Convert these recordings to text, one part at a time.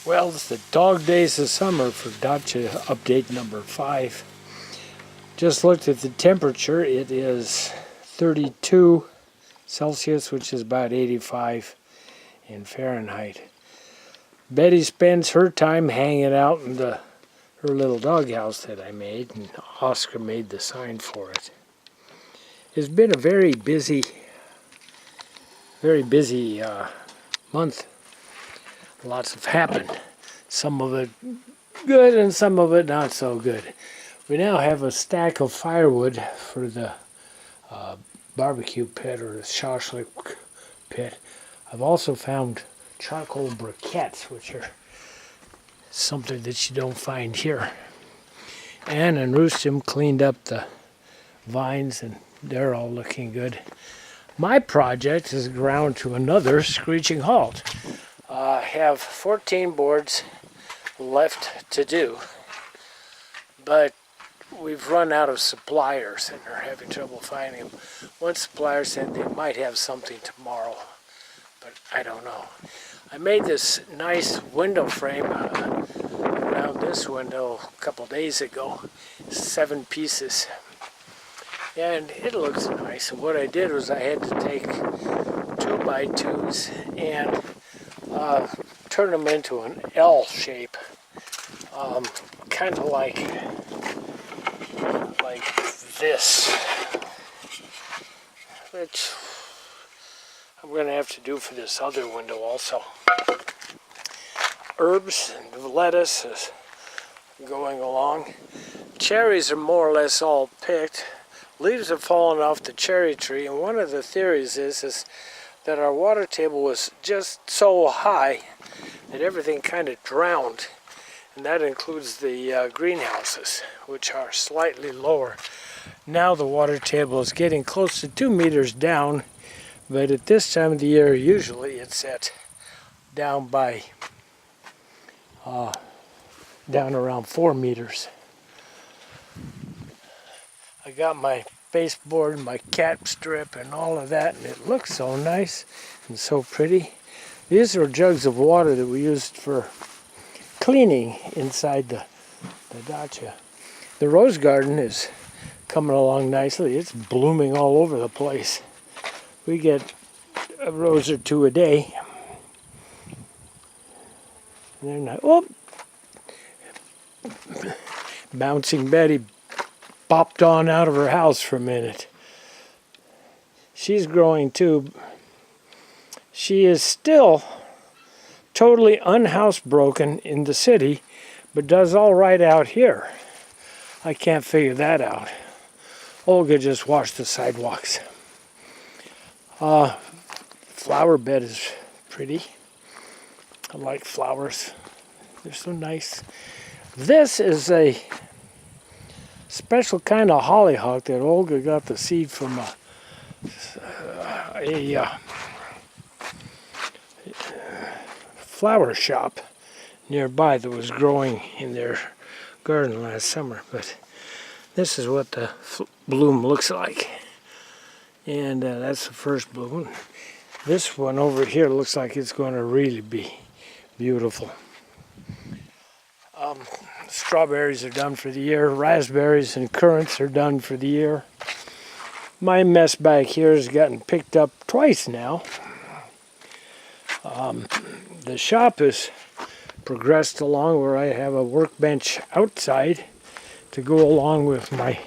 Well, it's the dog days of summer for Dacha update number 5. Just looked at the temperature. It is 32 Celsius, which is about 85 in Fahrenheit. Betty spends her time hanging out in her little doghouse that I made, and Oscar made the sign for it. It's been a very busy month. Lots have happened. Some of it good and some of it not so good. We now have a stack of firewood for the barbecue pit or the shashlik pit. I've also found charcoal briquettes, which are something that you don't find here. Ann and Rustim cleaned up the vines and they're all looking good. My project has ground to another screeching halt. I have 14 boards left to do, but we've run out of suppliers and are having trouble finding them. One supplier said they might have something tomorrow, but I don't know. I made this nice window frame around this window a couple days ago, 7 pieces, and it looks nice. And what I did was I had to take 2x2s and turn them into an L shape, kind of like this, which I'm going to have to do for this other window also. Herbs and lettuce is going along. Cherries are more or less all picked. Leaves have fallen off the cherry tree, and one of the theories is that our water table was just so high that everything kind of drowned, and that includes the greenhouses, which are slightly lower. Now the water table is getting close to 2 meters down, but at this time of the year usually it's down around 4 meters. I got my baseboard, my cat strip, and all of that, and it looks so nice and so pretty. These are jugs of water that we used for cleaning inside the dacha. The rose garden is coming along nicely. It's blooming all over the place. We get a rose or two a day. And they're not. Oh, bouncing Betty popped on out of her house for a minute. She's growing too. She is still totally unhousebroken in the city, but does all right out here. I can't figure that out. Olga just washed the sidewalks. Flower bed is pretty. I like flowers. They're so nice. This is a special kind of hollyhock that Olga got the seed from a flower shop nearby that was growing in their garden last summer. But this is what the bloom looks like, and that's the first bloom. This one over here looks like it's going to really be beautiful. Strawberries are done for the year. Raspberries and currants are done for the year. My mess back here has gotten picked up twice now. The shop has progressed along where I have a workbench outside to go along with my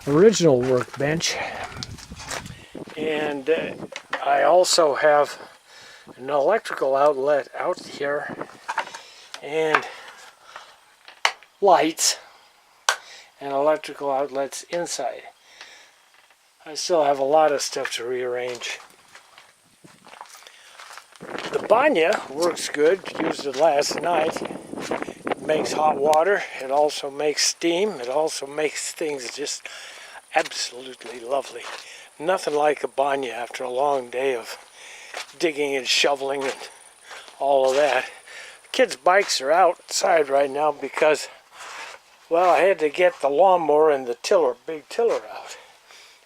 original workbench. And I also have an electrical outlet out here and lights and electrical outlets inside. I still have a lot of stuff to rearrange. The banya works good. Used it last night. It makes hot water. It also makes steam. It also makes things just absolutely lovely. Nothing like a banya after a long day of digging and shoveling and all of that. Kids' bikes are outside right now because, well, I had to get the lawnmower and the tiller, big tiller out.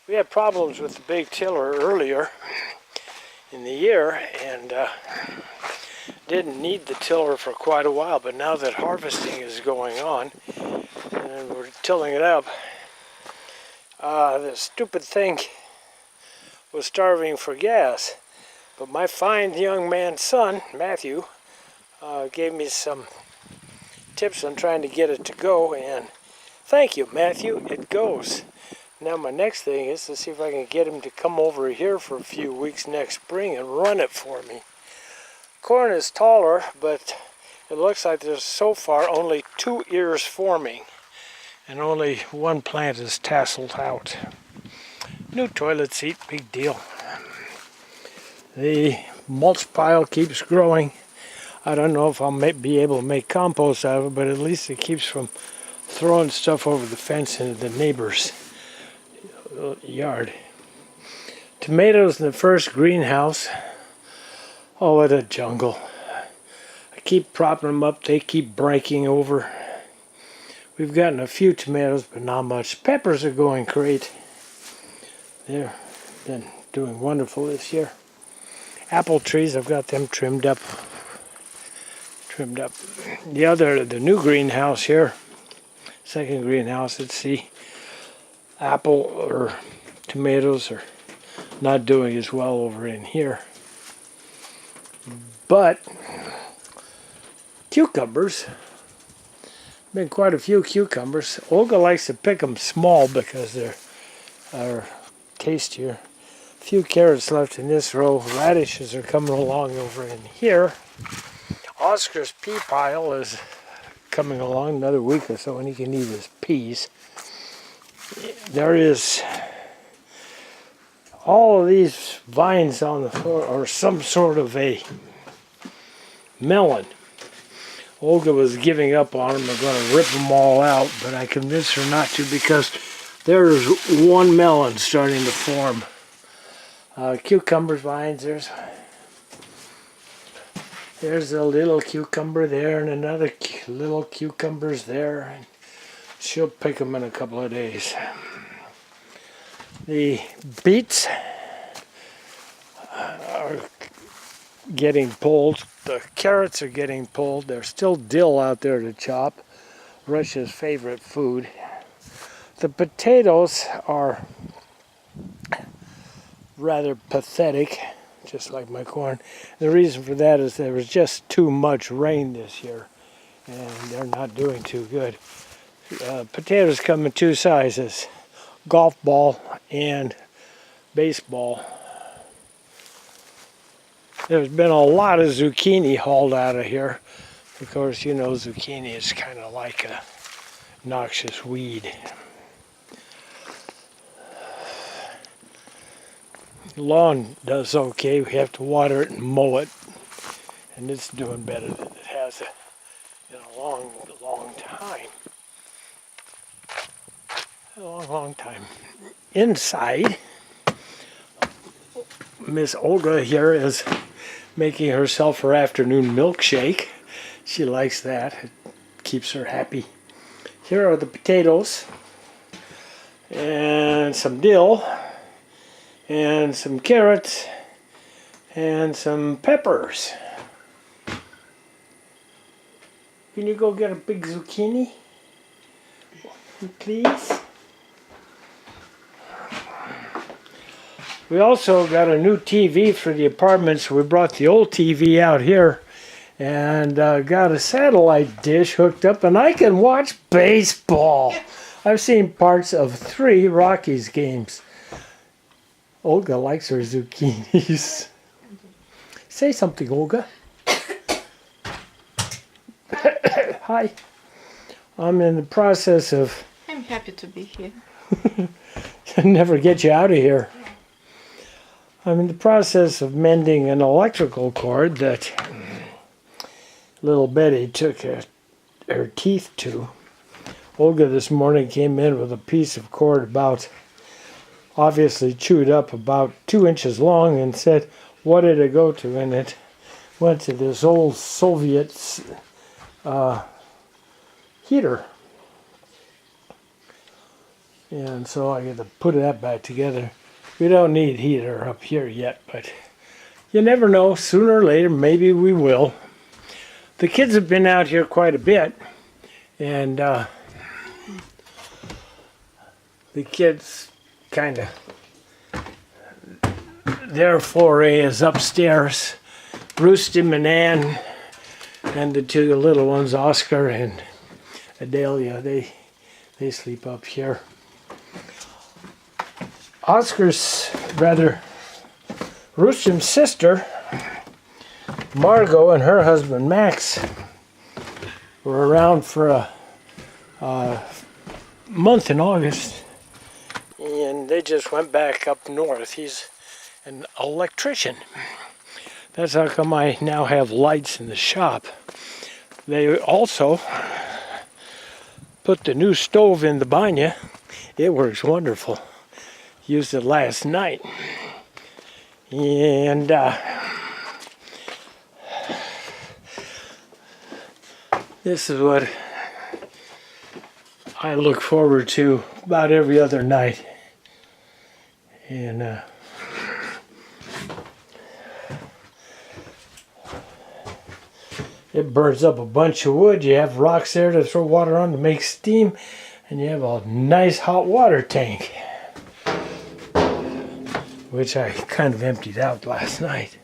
We had problems with the big tiller earlier in the year, and Didn't need the tiller for quite a while, but now that harvesting is going on and we're tilling it up, the stupid thing was starving for gas. But my fine young man's son, Matthew, gave me some tips on trying to get it to go, and thank you, Matthew, it goes. Now my next thing is to see if I can get him to come over here for a few weeks next spring and run it for me. Corn is taller, but it looks like there's so far only 2 ears forming, and only one plant is tasseled out. New toilet seat, big deal. The mulch pile keeps growing. I don't know if I'll be able to make compost out of it, but at least it keeps from throwing stuff over the fence into the neighbor's yard. Tomatoes in the first greenhouse. Oh, what a jungle. I keep propping them up, they keep breaking over. We've gotten a few tomatoes, but not much. Peppers are going great. They've been doing wonderful this year. Apple trees, I've got them trimmed up. The new greenhouse here, second greenhouse, let's see, apple or tomatoes are not doing as well over in here. But cucumbers, been quite a few cucumbers. Olga likes to pick them small because they're tastier. A few carrots left in this row. Radishes are coming along over in here. Oscar's pea pile is coming along another week or so, and he can eat his peas. There is all of these vines on the floor, or some sort of a melon. Olga was giving up on them. They're going to rip them all out, but I convinced her not to because there's one melon starting to form. Cucumbers, vines, there's a little cucumber there and another little cucumbers there. And she'll pick them in a couple of days. The beets are getting pulled. The carrots are getting pulled. There's still dill out there to chop. Russia's favorite food. The potatoes are rather pathetic, just like my corn. The reason for that is there was just too much rain this year, and they're not doing too good. Potatoes come in two sizes, golf ball and baseball. There's been a lot of zucchini hauled out of here. Of course, you know zucchini is kind of like a noxious weed. Lawn does okay. We have to water it and mow it, and it's doing better than it has in a long time. A long time. Inside, Miss Olga here is making herself her afternoon milkshake. She likes that. It keeps her happy. Here are the potatoes and some dill and some carrots and some peppers. Can you go get a big zucchini, please? We also got a new TV for the apartment, so we brought the old TV out here and got a satellite dish hooked up, and I can watch baseball. I've seen parts of 3 Rockies games. Olga likes her zucchinis. Say something, Olga. Hi. I'm in the process of... I'm happy to be here. Never get you out of here. I'm in the process of mending an electrical cord that little Betty took her teeth to. Olga this morning came in with a piece of cord about, obviously chewed up, about 2 inches long, and said, what did it go to? And it went to this old Soviet heater. And so I got to put that back together. We don't need heater up here yet, but you never know. Sooner or later, maybe we will. The kids have been out here quite a bit, and the kids kind of, their foray is upstairs. Roostim and Ann and the two little ones, Oscar and Adelia, they sleep up here. Oscar's, Roostim's sister, Margot, and her husband Max were around for a month in August, and they just went back up north. He's an electrician. That's how come I now have lights in the shop. They also put the new stove in the banya. It works wonderful. Used it last night. And this is what I look forward to about every other night. And it burns up a bunch of wood. You have rocks there to throw water on to make steam, and you have a nice hot water tank, which I kind of emptied out last night.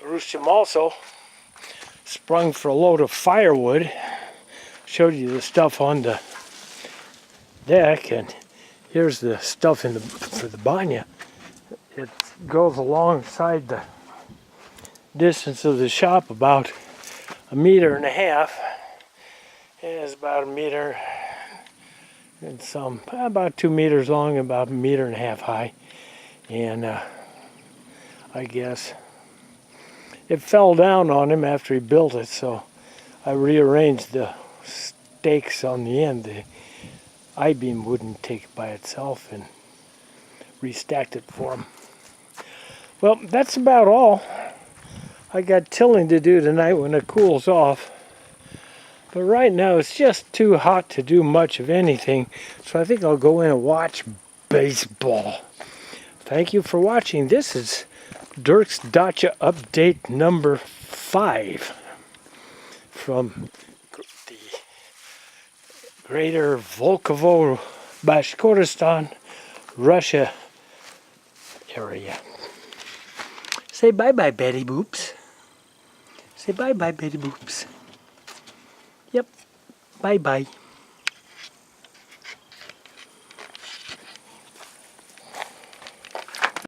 Roostim also sprung for a load of firewood. Showed you the stuff on the deck, and here's the stuff for the banya. It goes alongside the distance of the shop, about 1.5 meters. It's about 1 meter and some, about 2 meters long, and about 1.5 meters high. And I guess it fell down on him after he built it, so I rearranged the stakes on the end. The I-beam wouldn't take it by itself, and restacked it for him. Well, that's about all. I got tilling to do tonight when it cools off. But right now it's just too hot to do much of anything, so I think I'll go in and watch baseball. Thank you for watching. This is Dirk's Dacha update number 5 from the greater Volkovo, Bashkiristan, Russia area. Say bye-bye, Betty Boops. Say bye-bye, Betty Boops. Yep, bye-bye.